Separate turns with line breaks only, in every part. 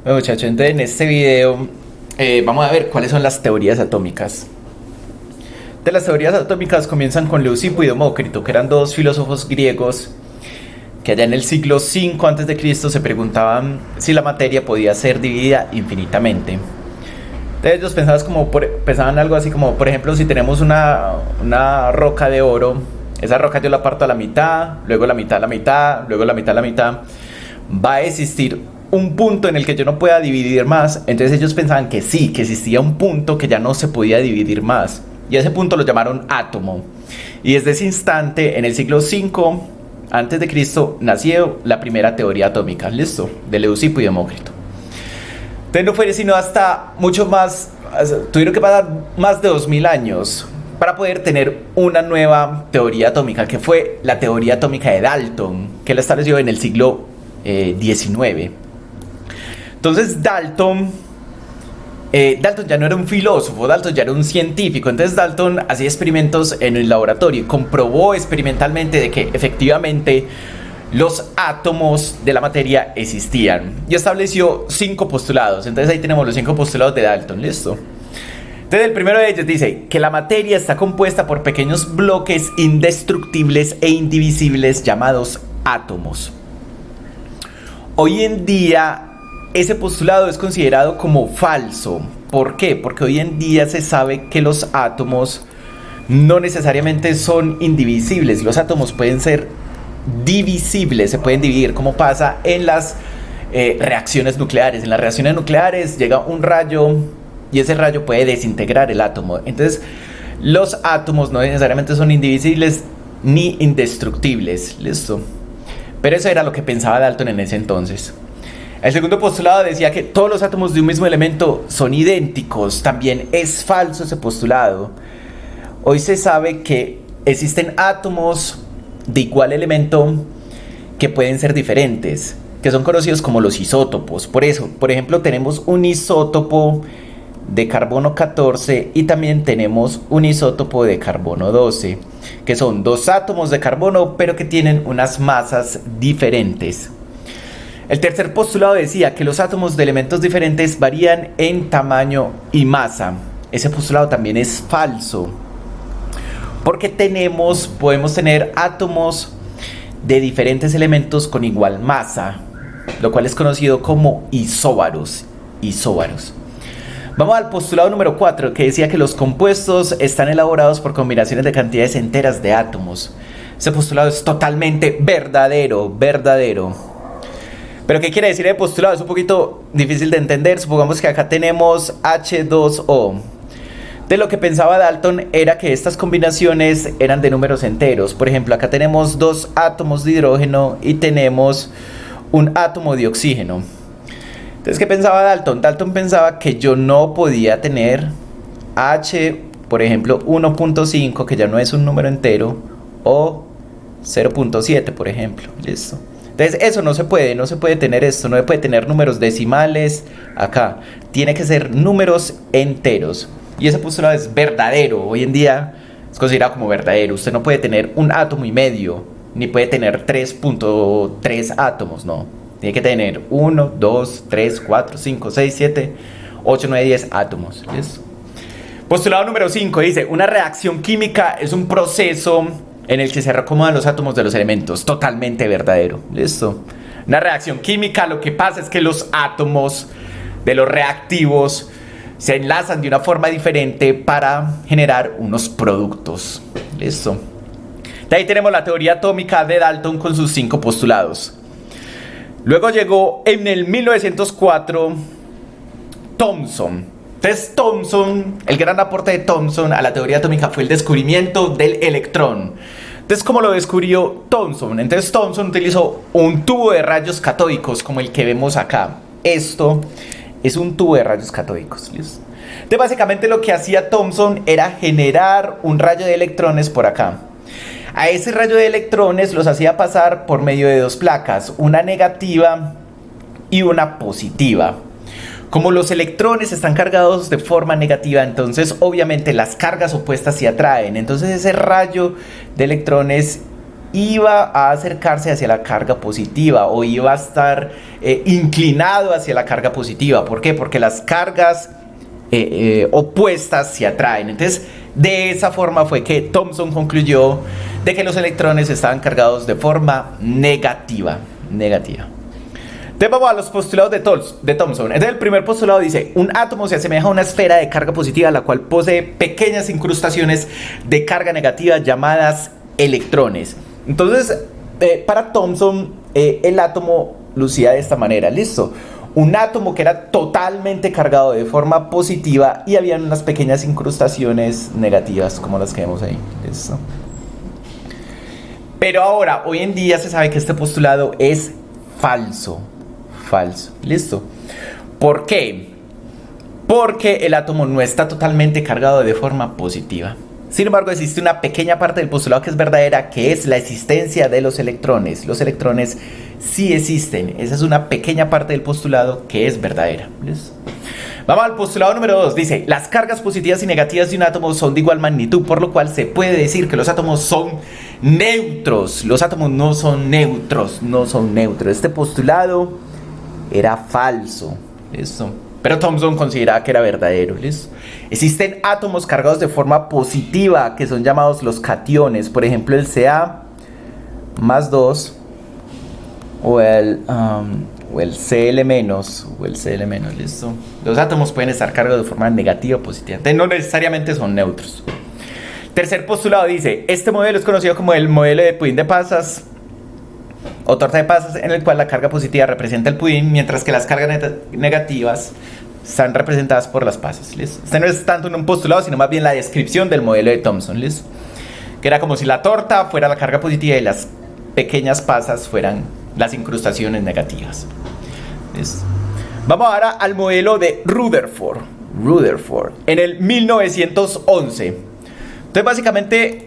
Bueno, muchachos, entonces en este video vamos a ver cuáles son las teorías atómicas. De las teorías atómicas comienzan con Leucipo y Demócrito, que eran dos filósofos griegos que allá en el siglo V a.C. se preguntaban si la materia podía ser dividida infinitamente. Entonces ellos pensaban algo así como, por ejemplo, si tenemos una roca de oro, esa roca yo la parto a la mitad, luego la mitad a la mitad, luego la mitad a la mitad, va a existir un punto en el que yo no pueda dividir más. Entonces ellos pensaban que sí, que existía un punto que ya no se podía dividir más, y ese punto lo llamaron átomo. Y desde ese instante, en el siglo V antes de Cristo, nació la primera teoría atómica, listo, de Leucipo y Demócrito. Entonces no fue sino hasta mucho más, tuvieron que pasar más de 2000 años para poder tener una nueva teoría atómica, que fue la teoría atómica de Dalton, que la estableció en el siglo XIX. Entonces Dalton ya no era un filósofo, Dalton ya era un científico. Entonces Dalton hacía experimentos en el laboratorio y comprobó experimentalmente de que efectivamente los átomos de la materia existían, y estableció 5 postulados. Entonces ahí tenemos los 5 postulados de Dalton, listo. Entonces el primero de ellos dice que la materia está compuesta por pequeños bloques indestructibles e indivisibles llamados átomos. Hoy en día ese postulado es considerado como falso. ¿Por qué? Porque hoy en día se sabe que los átomos no necesariamente son indivisibles. Los átomos pueden ser divisibles, se pueden dividir, como pasa en las reacciones nucleares. En las reacciones nucleares llega un rayo y ese rayo puede desintegrar el átomo. Entonces los átomos no necesariamente son indivisibles ni indestructibles, listo. Pero eso era lo que pensaba Dalton en ese entonces. El segundo postulado decía que todos los átomos de un mismo elemento son idénticos. También es falso ese postulado. Hoy se sabe que existen átomos de igual elemento que pueden ser diferentes, que son conocidos como los isótopos. Por eso, por ejemplo, tenemos un isótopo de carbono 14 y también tenemos un isótopo de carbono 12, que son dos átomos de carbono pero que tienen unas masas diferentes. El tercer postulado decía que los átomos de elementos diferentes varían en tamaño y masa. Ese postulado también es falso, porque podemos tener átomos de diferentes elementos con igual masa, lo cual es conocido como isóbaros. Vamos al postulado número 4, que decía que los compuestos están elaborados por combinaciones de cantidades enteras de átomos. Ese postulado es totalmente verdadero. Pero ¿qué quiere decir el postulado? Es un poquito difícil de entender. Supongamos que acá tenemos H2O. De lo que pensaba Dalton era que estas combinaciones eran de números enteros. Por ejemplo, acá tenemos 2 átomos de hidrógeno y tenemos un átomo de oxígeno. Entonces, ¿qué pensaba Dalton? Dalton pensaba que yo no podía tener H, por ejemplo, 1.5, que ya no es un número entero, o 0.7, por ejemplo. Listo. Entonces eso no se puede tener esto, no se puede tener números decimales acá, tiene que ser números enteros. Y ese postulado es verdadero, hoy en día es considerado como verdadero. Usted no puede tener un átomo y medio, ni puede tener 3.3 átomos, no. Tiene que tener 1, 2, 3, 4, 5, 6, 7, 8, 9, 10 átomos. ¿Listo? Postulado número 5 dice: una reacción química es un proceso en el que se reacomodan los átomos de los elementos. Totalmente verdadero. Listo. Una reacción química, lo que pasa es que los átomos de los reactivos se enlazan de una forma diferente para generar unos productos. Listo. De ahí tenemos la teoría atómica de Dalton con sus 5 postulados. Luego llegó en el 1904 Thomson. Entonces Thomson, el gran aporte de Thomson a la teoría atómica fue el descubrimiento del electrón. Entonces, ¿cómo lo descubrió Thomson? Entonces Thomson utilizó un tubo de rayos catódicos como el que vemos acá. Esto es un tubo de rayos catódicos. ¿Listo? Entonces básicamente lo que hacía Thomson era generar un rayo de electrones por acá. A ese rayo de electrones los hacía pasar por medio de 2 placas, una negativa y una positiva. Como los electrones están cargados de forma negativa, entonces obviamente las cargas opuestas se atraen. Entonces ese rayo de electrones iba a acercarse hacia la carga positiva o iba a estar inclinado hacia la carga positiva. ¿Por qué? Porque las cargas opuestas se atraen. Entonces, de esa forma fue que Thomson concluyó de que los electrones estaban cargados de forma negativa. Entonces vamos a los postulados de Thomson. Entonces el primer postulado dice: un átomo se asemeja a una esfera de carga positiva, la cual posee pequeñas incrustaciones de carga negativa llamadas electrones. Entonces, para Thomson, el átomo lucía de esta manera. ¿Listo? Un átomo que era totalmente cargado de forma positiva y había unas pequeñas incrustaciones negativas, como las que vemos ahí. ¿Listo? Pero ahora, hoy en día se sabe que este postulado es falso. ¿Listo? ¿Por qué? Porque el átomo no está totalmente cargado de forma positiva. Sin embargo, existe una pequeña parte del postulado que es verdadera, que es la existencia de los electrones. Los electrones sí existen. Esa es una pequeña parte del postulado que es verdadera. ¿Listo? Vamos al postulado número 2. Dice: las cargas positivas y negativas de un átomo son de igual magnitud, por lo cual se puede decir que los átomos son neutros. Los átomos no son neutros. Este postulado era falso. ¿Listo? Pero Thomson consideraba que era verdadero. ¿Listo? Existen átomos cargados de forma positiva que son llamados los cationes. Por ejemplo, el Ca+2 o el Cl-. ¿Listo? Los átomos pueden estar cargados de forma negativa o positiva. Entonces no necesariamente son neutros. Tercer postulado dice: este modelo es conocido como el modelo de pudín de pasas o torta de pasas, en el cual la carga positiva representa el pudín, mientras que las cargas negativas están representadas por las pasas. ¿Listo? Este no es tanto un postulado, sino más bien la descripción del modelo de Thomson. ¿Listo? Que era como si la torta fuera la carga positiva y las pequeñas pasas fueran las incrustaciones negativas. ¿Listo? Vamos ahora al modelo de Rutherford en el 1911. Entonces básicamente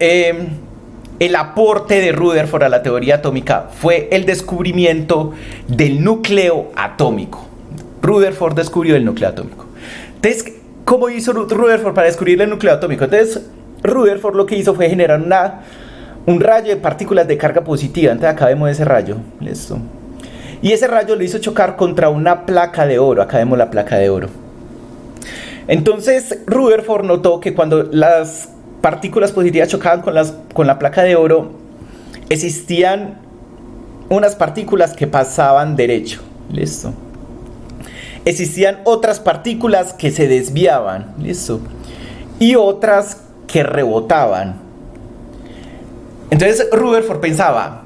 el aporte de Rutherford a la teoría atómica fue el descubrimiento del núcleo atómico. Rutherford descubrió el núcleo atómico. Entonces, ¿cómo hizo Rutherford para descubrir el núcleo atómico? Entonces, Rutherford lo que hizo fue generar un rayo de partículas de carga positiva. Entonces, acá vemos ese rayo. ¿Listo? Y ese rayo lo hizo chocar contra una placa de oro. Acá vemos la placa de oro. Entonces, Rutherford notó que cuando las partículas positivas chocaban con la placa de oro, existían unas partículas que pasaban derecho. ¿Listo? Existían otras partículas que se desviaban. ¿Listo? Y otras que rebotaban. Entonces Rutherford pensaba: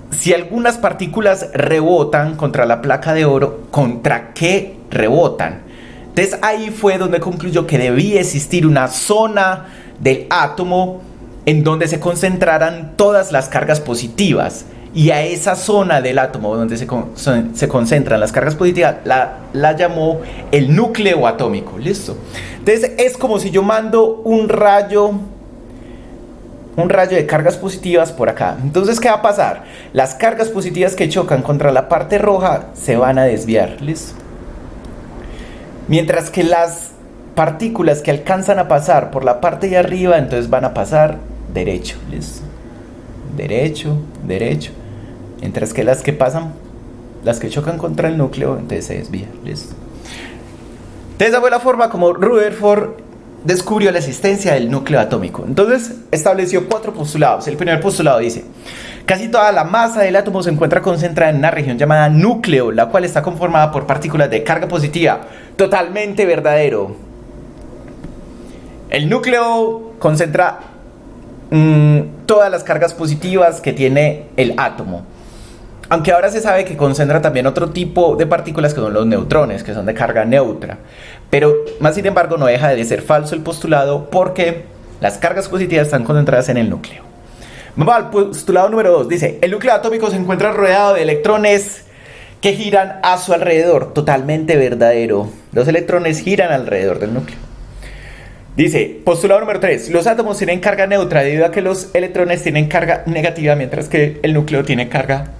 si algunas partículas rebotan contra la placa de oro, ¿contra qué rebotan? Entonces ahí fue donde concluyó que debía existir una zona del átomo en donde se concentraran todas las cargas positivas. Y a esa zona del átomo donde se concentran las cargas positivas la llamó el núcleo atómico. ¿Listo? Entonces es como si yo mando un rayo de cargas positivas por acá. Entonces, ¿qué va a pasar? Las cargas positivas que chocan contra la parte roja se van a desviar. ¿Listo? Mientras que las partículas que alcanzan a pasar por la parte de arriba, entonces van a pasar derecho. ¿Listo? Derecho. Mientras que las que chocan contra el núcleo, entonces se desvían. ¿Listo? Entonces, esa fue la forma como Rutherford descubrió la existencia del núcleo atómico. Entonces estableció 4 postulados. El primer postulado dice: casi toda la masa del átomo se encuentra concentrada en una región llamada núcleo, la cual está conformada por partículas de carga positiva. Totalmente verdadero. El núcleo concentra todas las cargas positivas que tiene el átomo. Aunque ahora se sabe que concentra también otro tipo de partículas que son los neutrones, que son de carga neutra. Pero, más sin embargo, no deja de ser falso el postulado porque las cargas positivas están concentradas en el núcleo. Vamos al postulado número 2. Dice: el núcleo atómico se encuentra rodeado de electrones que giran a su alrededor. Totalmente verdadero. Los electrones giran alrededor del núcleo. Dice, postulado número 3. Los átomos tienen carga neutra debido a que los electrones tienen carga negativa, mientras que el núcleo tiene carga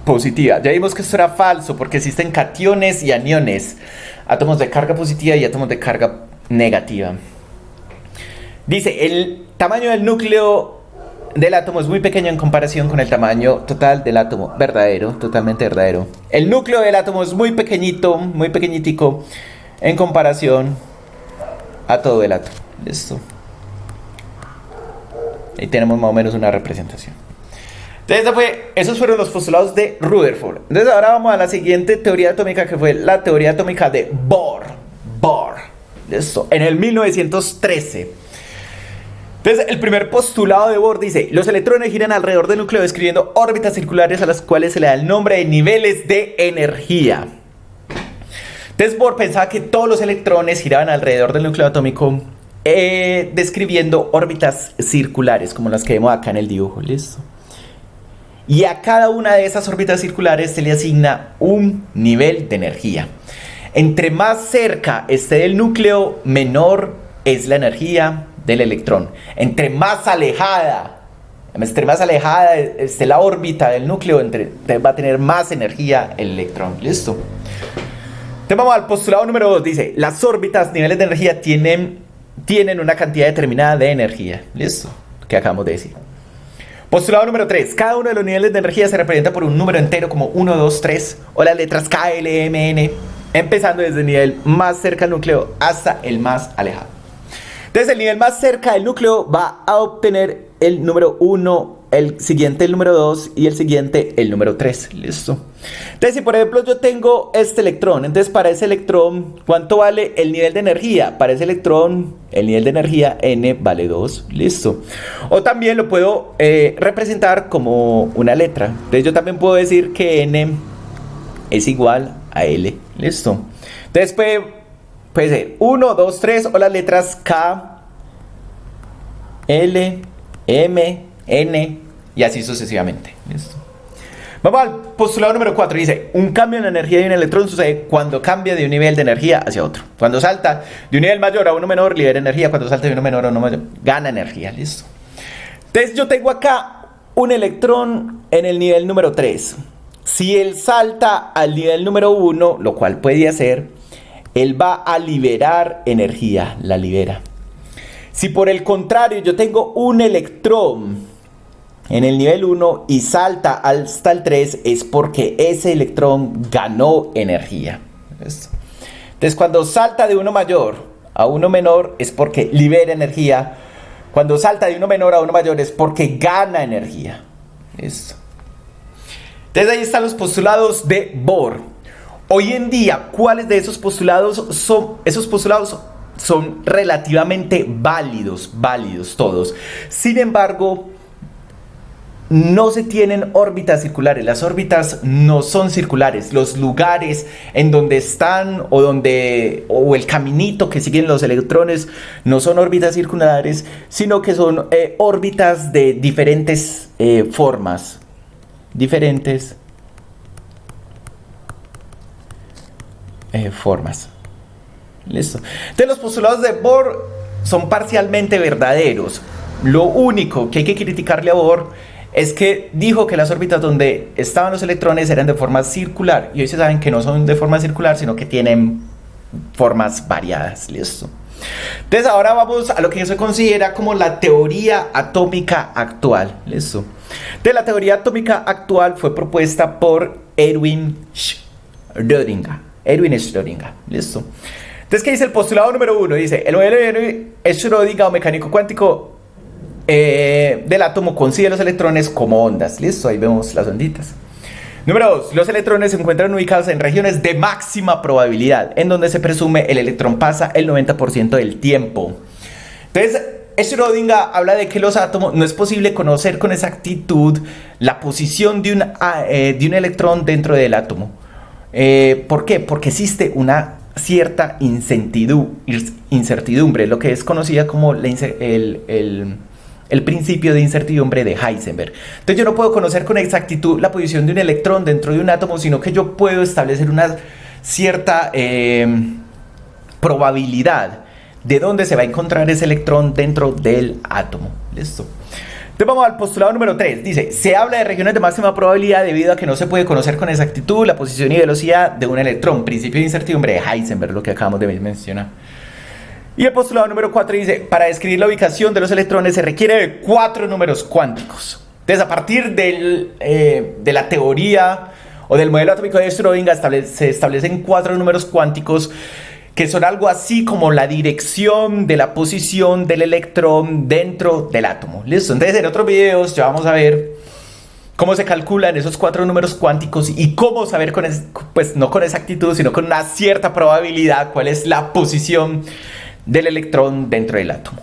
positiva. Ya vimos que esto era falso porque existen cationes y aniones, átomos de carga positiva y átomos de carga negativa. Dice, el tamaño del núcleo del átomo es muy pequeño en comparación con el tamaño total del átomo. Verdadero, totalmente verdadero. El núcleo del átomo es muy pequeñito, muy pequeñitico en comparación a todo el átomo. Listo. Ahí tenemos más o menos una representación. Entonces esos fueron los postulados de Rutherford. Entonces ahora vamos a la siguiente teoría atómica, que fue la teoría atómica de Bohr. Listo. En el 1913. Entonces el primer postulado de Bohr dice: los electrones giran alrededor del núcleo describiendo órbitas circulares a las cuales se le da el nombre de niveles de energía. Entonces Bohr pensaba que todos los electrones giraban alrededor del núcleo atómico, describiendo órbitas circulares, como las que vemos acá en el dibujo. Listo. Y a cada una de esas órbitas circulares se le asigna un nivel de energía. Entre más cerca esté del núcleo, menor es la energía del electrón. Entre más alejada esté la órbita del núcleo, va a tener más energía el electrón. Listo. Entonces vamos al postulado número 2. Dice: las órbitas, niveles de energía, tienen una cantidad determinada de energía. Listo. Que acabamos de decir. Postulado número 3. Cada uno de los niveles de energía se representa por un número entero como 1, 2, 3 o las letras K, L, M, N, empezando desde el nivel más cerca del núcleo hasta el más alejado. Entonces el nivel más cerca del núcleo va a obtener el número 1, el siguiente el número 2 y el siguiente el número 3. Listo. Entonces si por ejemplo yo tengo este electrón, entonces para ese electrón, ¿cuánto vale el nivel de energía? Para ese electrón el nivel de energía N vale 2. Listo. O también lo puedo representar como una letra. Entonces yo también puedo decir que N es igual a L. Listo. Entonces puede ser 1, 2, 3 o las letras K, L, M, N y así sucesivamente. ¿Listo? Vamos al postulado número 4. Dice: un cambio en la energía de un electrón sucede cuando cambia de un nivel de energía hacia otro. Cuando salta de un nivel mayor a uno menor, libera energía. Cuando salta de uno menor a uno mayor, gana energía. Listo. Entonces yo tengo acá un electrón en el nivel número 3. Si él salta al nivel número 1, lo cual puede hacer, él va a liberar energía, la libera. Si por el contrario yo tengo un electrón en el nivel 1 y salta hasta el 3, es porque ese electrón ganó energía. Entonces cuando salta de uno mayor a uno menor es porque libera energía. Cuando salta de uno menor a uno mayor es porque gana energía. Listo. Entonces ahí están los postulados de Bohr. Hoy en día, ¿cuáles de esos postulados son? Esos postulados son relativamente válidos todos. Sin embargo, no se tienen órbitas circulares. Las órbitas no son circulares. Los lugares en donde están o el caminito que siguen los electrones no son órbitas circulares, sino que son órbitas de diferentes formas. Formas. Listo. Entonces los postulados de Bohr son parcialmente verdaderos. Lo único que hay que criticarle a Bohr es que dijo que las órbitas donde estaban los electrones eran de forma circular, y hoy se saben que no son de forma circular, sino que tienen formas variadas. Listo. Entonces ahora vamos a lo que se considera como la teoría atómica actual. Listo. Entonces la teoría atómica actual fue propuesta por Erwin Schrödinger. Listo. Entonces, ¿qué dice el postulado número 1? Dice: el modelo de Schrödinger o mecánico cuántico del átomo concibe los electrones como ondas. Listo, ahí vemos las onditas. Número 2. Los electrones se encuentran ubicados en regiones de máxima probabilidad, en donde se presume el electrón pasa el 90% del tiempo. Entonces, Schrödinger habla de que los átomos no es posible conocer con exactitud la posición de un electrón dentro del átomo. ¿Por qué? Porque existe una cierta incertidumbre, lo que es conocida como el principio de incertidumbre de Heisenberg. Entonces yo no puedo conocer con exactitud la posición de un electrón dentro de un átomo, sino que yo puedo establecer una cierta probabilidad de dónde se va a encontrar ese electrón dentro del átomo. Listo. Entonces vamos al postulado número 3. Dice: se habla de regiones de máxima probabilidad debido a que no se puede conocer con exactitud la posición y velocidad de un electrón. Principio de incertidumbre de Heisenberg, lo que acabamos de mencionar. Y el postulado número 4 dice, para describir la ubicación de los electrones se requiere de 4 números cuánticos. Entonces, a partir de la teoría o del modelo atómico de Schrödinger se establecen 4 números cuánticos que son algo así como la dirección de la posición del electrón dentro del átomo. ¿Listo? Entonces, en otros videos ya vamos a ver cómo se calculan esos 4 números cuánticos y cómo saber pues no con exactitud, sino con una cierta probabilidad cuál es la posición del electrón dentro del átomo.